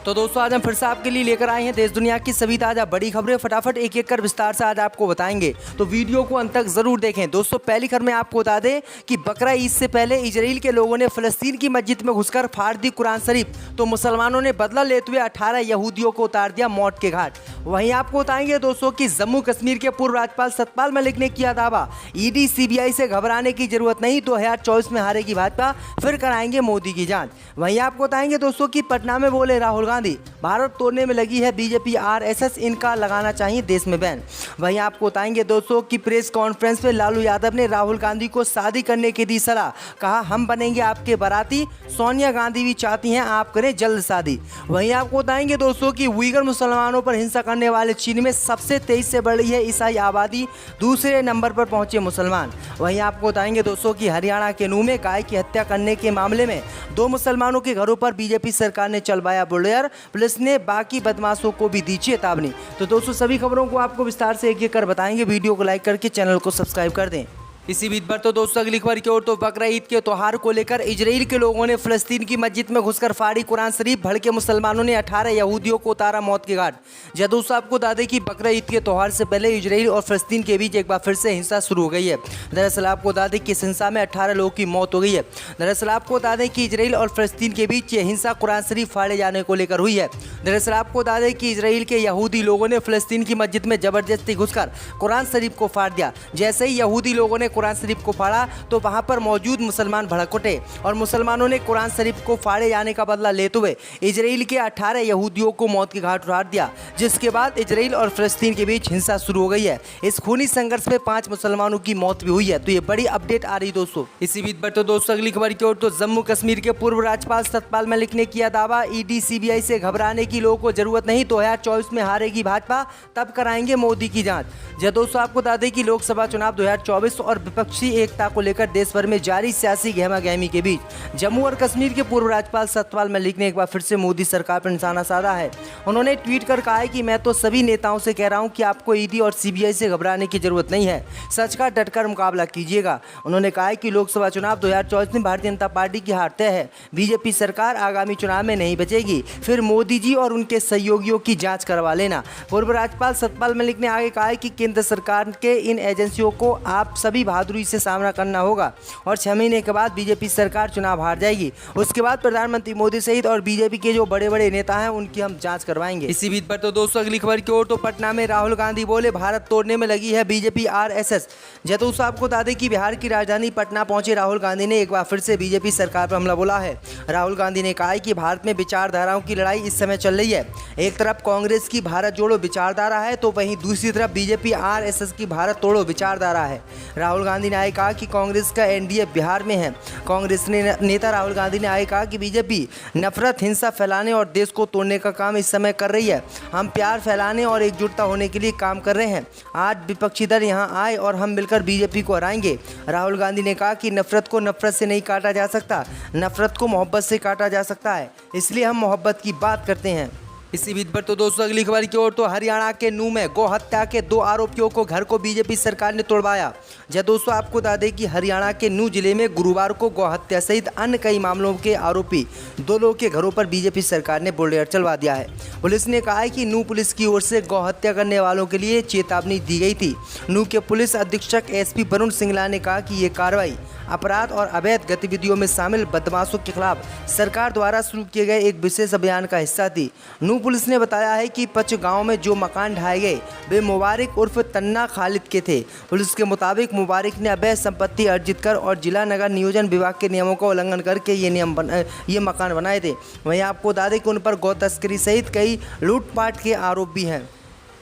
तो दोस्तों आज हम फिर से आपके लिए लेकर आए हैं देश दुनिया की सभी ताज़ा बड़ी खबरें। फटाफट एक एक कर विस्तार से आज आपको बताएंगे, तो वीडियो को अंत तक जरूर देखें। दोस्तों पहली खबर में आपको बता दें कि बकरा ईद से पहले इजराइल के लोगों ने फिलिस्तीन की मस्जिद में घुसकर फाड़ दी कुरान शरीफ, तो मुसलमानों ने बदला लेते हुए 18 यहूदियों को उतार दिया मौत के घाट। वहीं आपको बताएंगे दोस्तों कि जम्मू कश्मीर के पूर्व राज्यपाल सतपाल मलिक ने किया दावा, ईडी सीबीआई से घबराने की जरूरत नहीं, 2024 में हारेगी भाजपा, फिर कराएंगे मोदी की जांच। वहीं आपको बताएंगे दोस्तों कि पटना में बोले राहुल गांधी, भारत तोड़ने में लगी है बीजेपी आरएसएस, इनका लगाना चाहिए देश में बैन। वहीं आपको बताएंगे दोस्तों कि प्रेस कॉन्फ्रेंस में लालू यादव ने राहुल गांधी को शादी करने की दी सलाह, कहा हम बनेंगे आपके बाराती, सोनिया गांधी भी चाहती हैं आप करें जल्द शादी। वहीं आपको बताएंगे दोस्तों कि उइगर मुसलमानों पर हिंसा करने वाले चीन में सबसे तेज से बढ़ रही है ईसाई आबादी, दूसरे नंबर पर पहुंचे मुसलमान। वहीं आपको बताएंगे दोस्तों कि हरियाणा के नूह में गाय की हत्या करने के मामले में 2 मुसलमानों के घरों पर बीजेपी सरकार ने चलवाया बुलडोजर, पुलिस ने बाकी बदमाशों को भी दी चेतावनी। तो दोस्तों सभी खबरों को आपको विस्तार से एक एक कर बताएंगे, वीडियो को लाइक करके चैनल को सब्सक्राइब कर दें। इसी बीच पर तो दोस्तों अगली खबर की ओर, तो बकरा ईद के त्योहार को लेकर इजराइल के लोगों ने फिलिस्तीन की मस्जिद में घुसकर फाड़ी कुरान शरीफ, भड़के मुसलमानों ने 18 यहूदियों को उतारा मौत के घाट। जब दोस्तों आपको बता दें कि बकरा ईद के त्योहार से पहले इजराइल और फिलिस्तीन के बीच एक बार फिर से हिंसा शुरू हो गई है। दरअसल आपको बता दें कि इस हिंसा में 18 लोगों की मौत हो गई है। दरअसल आपको बता दें कि इजराइल और फिलिस्तीन के बीच ये हिंसा कुरान शरीफ फाड़े जाने को लेकर हुई है। दरअसल आपको बता दें कि इजराइल के यहूदी लोगों ने फिलिस्तीन की मस्जिद में जबरदस्ती घुसकर कुरान शरीफ को फाड़ दिया। जैसे ही यहूदी लोगों ने कुरान शरीफ को फाड़ा तो वहां पर मौजूद मुसलमान भड़क उठे और मुसलमानों ने कुरान शरीफ को फाड़े जाने का बदला लेते हुए इजराइल के 18 यहूदियों को मौत के घाट उतार दिया, जिसके बाद इजराइल और फिलिस्तीन के बीच हिंसा शुरू हो गई है। इस खूनी संघर्ष में 5 मुसलमानों की मौत भी हुई है। तो ये बड़ी अपडेट आ रही दोस्तों। इसी बीच पर तो दोस्तों अगली खबर की ओर, तो जम्मू कश्मीर के पूर्व राज्यपाल सतपाल मलिक ने किया दावा, ईडी सीबीआई से घबराने की लोगों को जरूरत नहीं, 2024 में हारेगी भाजपा, तब कराएंगे मोदी की जांच। जब दोस्तों आपको बता दें कि लोकसभा चुनाव 2024 और विपक्षी एकता को लेकर देश भर में जारी सियासी गहमा-गहमी के बीच जम्मू और कश्मीर के पूर्व राज्यपाल सतपाल मलिक ने एक बार फिर से मोदी सरकार पर निशाना साधा है। उन्होंने ट्वीट कर कहा है कि मैं तो सभी नेताओं से कह रहा हूं कि आपको ईडी और सीबीआई से घबराने की जरूरत नहीं है, सच का डटकर मुकाबला कीजिएगा। उन्होंने कहा है कि लोकसभा चुनाव 2024 में भारतीय जनता पार्टी की हार तय है, बीजेपी सरकार आगामी चुनाव में नहीं बचेगी, फिर मोदी जी और उनके सहयोगियों की जाँच करवा लेना। पूर्व राज्यपाल सतपाल मलिक ने आगे कहा है कि केंद्र सरकार के इन एजेंसियों को आप सभी बहादुरी से सामना करना होगा और 6 महीने के बाद बीजेपी सरकार चुनाव हार जाएगी। उसके बाद प्रधानमंत्री मोदी सहित और बीजेपी के जो बड़े बड़े नेता हैं उनकी हम जांच करवाएंगे। इसी बीच पर तो दोस्तों अगली खबर की ओर, तो पटना में राहुल गांधी बोले भारत तोड़ने में लगी है बीजेपी आरएसएस। दोस्तों आपको बता दें कि बिहार की राजधानी पटना पहुंचे राहुल गांधी ने एक बार फिर से बीजेपी सरकार पर हमला बोला है। राहुल गांधी ने कहा है कि भारत में विचारधाराओं की लड़ाई इस समय चल रही है। एक तरफ कांग्रेस की भारत जोड़ो विचारधारा है, तो वहीं दूसरी तरफ बीजेपी आरएसएस की भारत तोड़ो विचारधारा है। राहुल गांधी ने आगे कहा कि कांग्रेस का एनडीए बिहार में है। कांग्रेस नेता राहुल गांधी ने आगे कहा कि बीजेपी नफरत, हिंसा फैलाने और देश को तोड़ने का काम इस समय कर रही है। हम प्यार फैलाने और एकजुटता होने के लिए काम कर रहे हैं। आज विपक्षी दल यहां आए और हम मिलकर बीजेपी को हराएंगे। राहुल गांधी ने कहा कि नफरत को नफरत से नहीं काटा जा सकता, नफरत को मोहब्बत से काटा जा सकता है, इसलिए हम मोहब्बत की बात करते हैं। इसी बीच पर तो दोस्तों अगली खबर की ओर, तो हरियाणा के नूह में गौ हत्या के 2 आरोपियों को घर को बीजेपी सरकार ने तोड़वाया। दोस्तों आपको बता दें कि हरियाणा के नूह जिले में गुरुवार को गौ हत्या सहित अन्य कई मामलों के आरोपी 2 लोगों के घरों पर बीजेपी सरकार ने बुलडोजर चलवा दिया है। पुलिस ने कहा है कि नूह पुलिस की ओर से गौ हत्या करने वालों के लिए चेतावनी दी गई थी। नूह के पुलिस अधीक्षक एसपी वरुण सिंगला ने कहा कि ये कार्रवाई अपराध और अवैध गतिविधियों में शामिल बदमाशों के खिलाफ सरकार द्वारा शुरू किए गए एक विशेष अभियान का हिस्सा थी। नूह पुलिस ने बताया है कि पच गांव में जो मकान ढाए गए वे मुबारक उर्फ तन्ना खालिद के थे। पुलिस के मुताबिक मुबारक ने अवैध संपत्ति अर्जित कर और जिला नगर नियोजन विभाग के नियमों का उल्लंघन करके ये मकान बनाए थे। वहीं आपको बता दें कि उन पर गौ तस्करी सहित कई लूटपाट के आरोप भी हैं।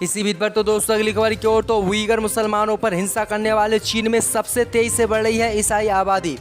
इसी बीच पर तो दोस्तों अगली खबर की ओर, तो उइगर मुसलमानों पर हिंसा करने वाले चीन में सबसे तेज से बढ़ रही है ईसाई आबादी।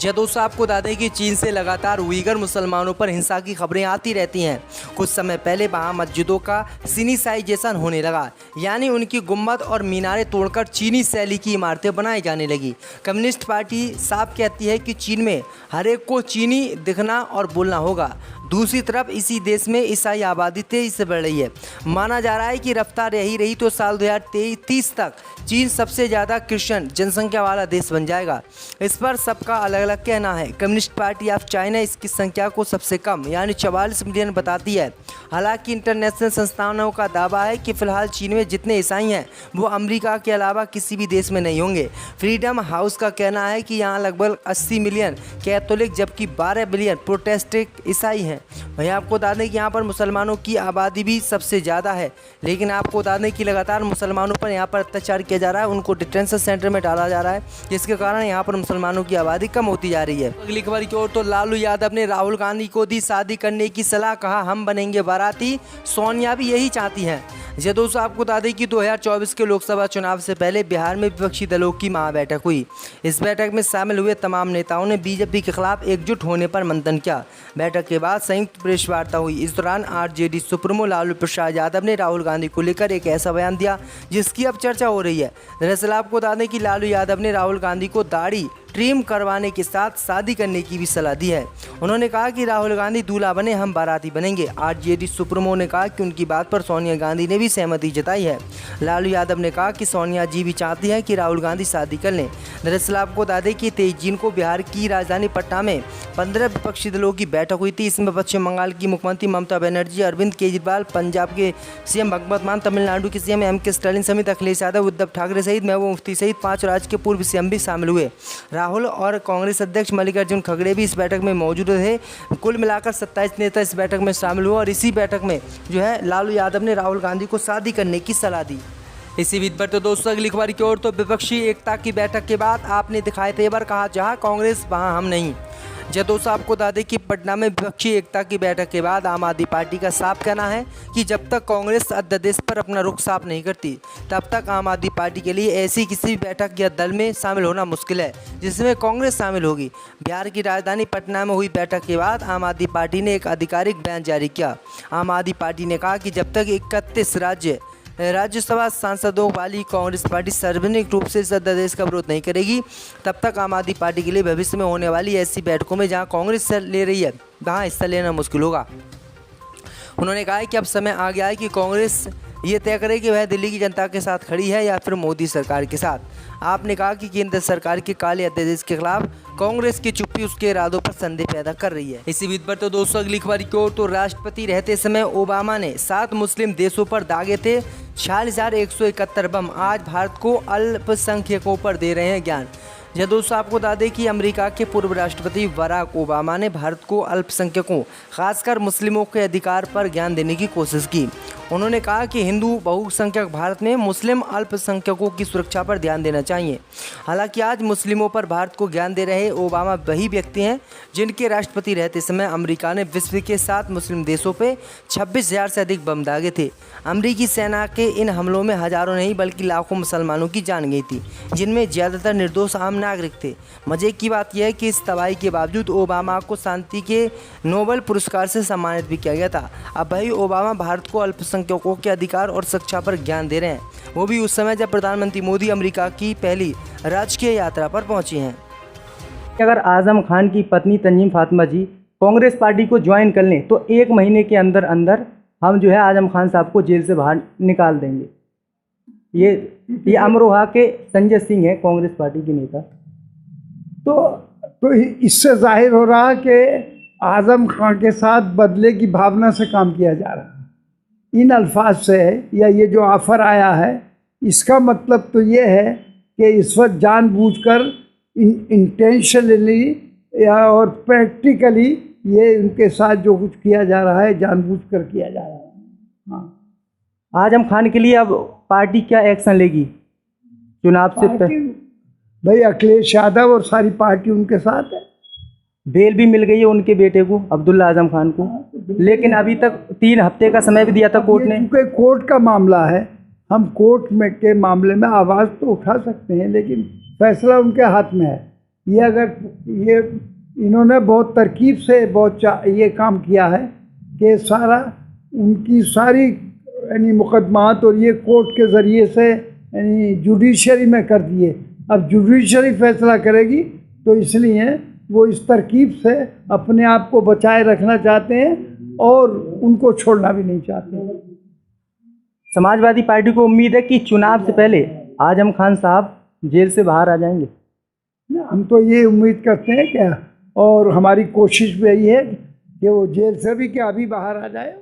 दोस्तों आपको बता दें कि चीन से लगातार उइगर मुसलमानों पर हिंसा की खबरें आती रहती हैं। कुछ समय पहले वहाँ मस्जिदों का सिनीसाइजेशन होने लगा, यानी उनकी गुम्बद और मीनारें तोड़कर चीनी शैली की इमारतें बनाई जाने लगी। कम्युनिस्ट पार्टी साफ कहती है कि चीन में हर एक को चीनी दिखना और बोलना होगा। दूसरी तरफ इसी देश में ईसाई आबादी तेजी से बढ़ रही है। माना जा रहा है कि रफ्तार यही रही तो साल 2030 तक चीन सबसे ज़्यादा क्रिश्चियन जनसंख्या वाला देश बन जाएगा। इस पर सबका अलग अलग कहना है। कम्युनिस्ट पार्टी ऑफ चाइना इसकी संख्या को सबसे कम यानी 44 मिलियन बताती है। हालांकि इंटरनेशनल संस्थानों का दावा है कि फिलहाल चीन में जितने ईसाई हैं वो अमेरिका के अलावा किसी भी देश में नहीं होंगे। फ्रीडम हाउस का कहना है कि यहाँ लगभग 80 मिलियन कैथोलिक जबकि 12 बिलियन प्रोटेस्टेंट ईसाई हैं। वहीं आपको बता दें कि यहाँ पर मुसलमानों की आबादी भी सबसे ज़्यादा है, लेकिन आपको बता दें कि लगातार मुसलमानों पर यहाँ पर अत्याचार किया जा रहा है, उनको डिटेंशन सेंटर में डाला जा रहा है, जिसके कारण यहाँ पर मुसलमानों की आबादी कम होती जा रही है। अगली खबर की ओर तो लालू यादव ने राहुल गांधी को दी शादी करने की सलाह, कहा हम बनेंगे बाराती, सोनिया भी यही चाहती हैं। जी दोस्तों, आपको बता दें कि 2024 के लोकसभा चुनाव से पहले बिहार में विपक्षी दलों की महाबैठक हुई। इस बैठक में शामिल हुए तमाम नेताओं ने बीजेपी के खिलाफ एकजुट होने पर मंथन किया। बैठक के बाद संयुक्त प्रेस वार्ता हुई। इस दौरान आरजेडी सुप्रीमो लालू प्रसाद यादव ने राहुल गांधी को लेकर एक ऐसा बयान दिया जिसकी अब चर्चा हो रही है। दरअसल आपको बता दें कि लालू यादव ने राहुल गांधी को दाढ़ी ट्रिम करवाने के साथ शादी करने की भी सलाह दी है। उन्होंने कहा कि राहुल गांधी दूल्हा बने, हम बाराती बनेंगे। आरजेडी सुप्रीमो ने कहा कि उनकी बात पर सोनिया गांधी ने भी सहमति जताई है। लालू यादव ने कहा कि सोनिया जी भी चाहती हैं कि राहुल गांधी शादी कर लें। दरअसल आपको बता दें कि 23 जून को बिहार की राजधानी पटना में 15 विपक्षी दलों की बैठक हुई थी। इसमें पश्चिम बंगाल की मुख्यमंत्री ममता बनर्जी, अरविंद केजरीवाल, पंजाब के सीएम भगवंत मान, तमिलनाडु के सीएम एम के स्टालिन समेत अखिलेश यादव, उद्धव ठाकरे सहित महबूबा मुफ्ती सहित 5 राज्य के पूर्व सीएम भी शामिल हुए। राहुल और कांग्रेस अध्यक्ष मल्लिकार्जुन खड़गे भी इस बैठक में मौजूद थे। कुल मिलाकर 27 नेता इस बैठक में शामिल हुए और इसी बैठक में जो है लालू यादव ने राहुल गांधी को शादी करने की सलाह दी। इसी बीच पर तो दोस्तों अगली खबर की ओर तो विपक्षी एकता की बैठक के बाद आपने दिखाए तेवर, कहा जहां कांग्रेस वहां हम नहीं। जब दोस्तों आपको बता दें कि पटना में विपक्षी एकता की बैठक के बाद आम आदमी पार्टी का साफ कहना है कि जब तक कांग्रेस अध्यादेश पर अपना रुख साफ नहीं करती तब तक आम आदमी पार्टी के लिए ऐसी किसी भी बैठक या दल में शामिल होना मुश्किल है जिसमें कांग्रेस शामिल होगी। बिहार की राजधानी पटना में हुई बैठक के बाद आम आदमी पार्टी ने एक आधिकारिक बयान जारी किया। आम आदमी पार्टी ने कहा कि जब तक 31 राज्यसभा सांसदों वाली कांग्रेस पार्टी सार्वजनिक रूप से इस अध्यादेश का विरोध नहीं करेगी तब तक आम आदमी पार्टी के लिए भविष्य में होने वाली ऐसी बैठकों में जहां कांग्रेस हिस्सा ले रही है वहां हिस्सा लेना मुश्किल होगा। उन्होंने कहा है कि अब समय आ गया है कि कांग्रेस ये तय करे कि वह दिल्ली की जनता के साथ खड़ी है या फिर मोदी सरकार के साथ। आपने कहा कि केंद्र सरकार के काले अध्यादेश के खिलाफ कांग्रेस की चुप्पी उसके इरादों पर संदेह पैदा कर रही है। इसी बीच पर तो दोस्तों अगली खबर की ओर तो राष्ट्रपति रहते समय ओबामा ने 7 मुस्लिम देशों पर दागे थे 46,171 बम। आज भारत को अल्पसंख्यकों पर दे रहे हैं ज्ञान। यह दोस्तों आपको बता दें कि अमेरिका के पूर्व राष्ट्रपति बराक ओबामा ने भारत को अल्पसंख्यकों खासकर मुस्लिमों के अधिकार पर ज्ञान देने की कोशिश की। उन्होंने कहा कि हिंदू बहुसंख्यक भारत में मुस्लिम अल्पसंख्यकों की सुरक्षा पर ध्यान देना चाहिए। हालांकि आज मुस्लिमों पर भारत को ज्ञान दे रहे ओबामा वही व्यक्ति हैं जिनके राष्ट्रपति रहते समय अमेरिका ने विश्व के 7 मुस्लिम देशों पे 26,000 से अधिक बम दागे थे। अमेरिकी सेना के इन हमलों में हजारों नहीं बल्कि लाखों मुसलमानों की जान गई थी, जिनमें ज़्यादातर निर्दोष आम नागरिक थे। मजे की बात यह है कि इस तबाही के बावजूद ओबामा को शांति के नोबेल पुरस्कार से सम्मानित भी किया गया था। अब भाई ओबामा भारत को अल्पसंख्यकों के अधिकार और शिक्षा पर ज्ञान दे रहे हैं, वो भी उस समय जब प्रधानमंत्री मोदी अमेरिका की पहली राजकीय यात्रा पर पहुंचे हैं। अगर आजम खान की पत्नी तंजीम फातिमा जी कांग्रेस पार्टी को ज्वाइन कर लें तो 1 महीने के अंदर अंदर हम जो है आजम खान साहब को जेल से बाहर निकाल देंगे। ये अमरोहा के संजय सिंह हैं, कांग्रेस पार्टी के नेता। तो इससे जाहिर हो रहा कि आजम खान के साथ बदले की भावना से काम किया जा रहा है। इन अल्फाज से या ये जो ऑफ़र आया है इसका मतलब तो ये है कि इस वक्त जानबूझकर इंटेंशनली या और प्रैक्टिकली ये उनके साथ जो कुछ किया जा रहा है जानबूझकर किया जा रहा है। हाँ, आजम खान के लिए अब पार्टी क्या एक्शन लेगी चुनाव से पहले? भाई अखिलेश यादव और सारी पार्टी उनके साथ है। बेल भी मिल गई है उनके बेटे को, अब्दुल्ला आजम खान को, लेकिन अभी तक 3 हफ्ते का समय भी दिया था कोर्ट ने। क्योंकि कोर्ट का मामला है, हम कोर्ट में के मामले में आवाज़ तो उठा सकते हैं लेकिन फैसला उनके हाथ में है। ये अगर ये इन्होंने बहुत तरकीब से ये काम किया है कि सारा उनकी सारी यानी मुकदमात और ये कोर्ट के ज़रिए से यानी जुडिशरी में कर दिए। अब जुडिशरी फैसला करेगी तो इसलिए वो इस तरकीब से अपने आप को बचाए रखना चाहते हैं और उनको छोड़ना भी नहीं चाहते। समाजवादी पार्टी को उम्मीद है कि चुनाव से पहले आजम खान साहब जेल से बाहर आ जाएंगे। हम तो ये उम्मीद करते हैं क्या, और हमारी कोशिश भी यही है कि वो जेल से भी क्या अभी बाहर आ जाए।